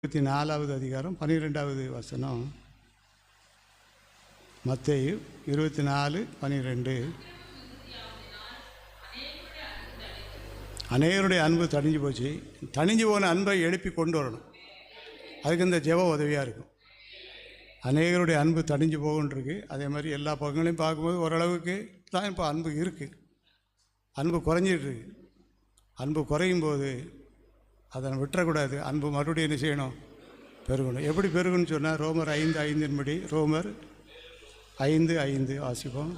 24வது அதிகாரம் 12வது வசனம். மத்தேயு 24:12. அநேகருடைய அன்பு தணிஞ்சு போச்சு. தணிஞ்சு போன அன்பை எழுப்பி கொண்டு வரணும். அதுக்கு இந்த ஜெபம் உதவியாக இருக்கும். அநேகருடைய அன்பு தணிஞ்சு போகுன்றிருக்கு. அதே மாதிரி எல்லா பக்கங்களையும் பார்க்கும்போது ஓரளவுக்கு தான் இப்போ அன்பு இருக்குது. அன்பு குறைஞ்சிட்ருக்கு. அன்பு குறையும் போது அதை விட்டுறக்கூடாது. அன்பு மறுபடியும் என்ன செய்யணும்? பெருகணும். எப்படி பெருகணும்னு சொன்னால் ரோமர் 5:5 படி, ரோமர் 5:5 வாசிப்போம்.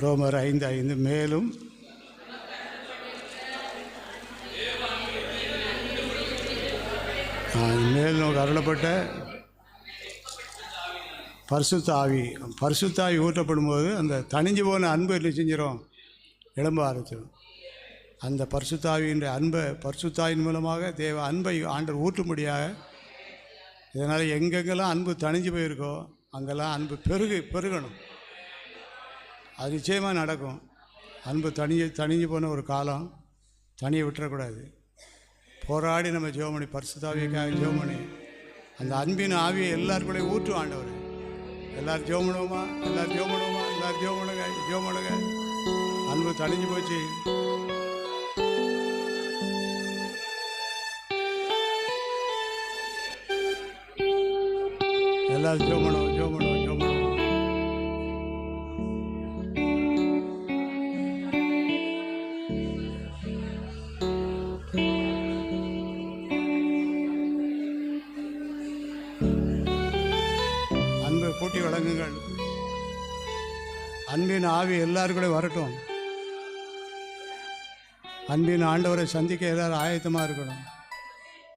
ரோமர் 5:5. மேலும் நமக்கு அருளப்பட்ட பரிசுத்த ஆவி ஊற்றப்படும் போது அந்த தணிஞ்சு போன அன்பு என்ன செஞ்சிடும்? எழும்ப ஆரம்பிச்சிடும். அந்த பரிசுத்த ஆவியின் அன்பை பரிசுத்தாயின் மூலமாக தேவ அன்பை ஆண்டவர் ஊற்றும்படியாக. இதனால் எங்கெங்கெல்லாம் அன்பு தணிஞ்சு போயிருக்கோ அங்கெல்லாம் அன்பு பெருகணும். அது நிச்சயமாக நடக்கும். அன்பு தணிஞ்சு போன ஒரு காலம் தனியை விட்டுறக்கூடாது. போராடி நம்ம ஜெபமணி பரிசுத்தாவியக்காக ஜெபமணி அந்த அன்பின் ஆவியை எல்லாருக்குள்ளே ஊற்றும் ஆண்டவர். எல்லோரும் ஜெபமணுமா? எல்லோரும் ஜெபமணுமா? எல்லோரும் ஜெபமணுங்க. அன்பு தணிஞ்சு போச்சு. எல்லாரும் ஜெபமணும். அன்பை கூட்டி வழங்குங்கள். அன்பின் ஆவி எல்லாருக்குள்ளே வரட்டும். அன்பின் ஆண்டவரை சந்திக்க எல்லாரும் ஆயத்தமாக இருக்கணும்.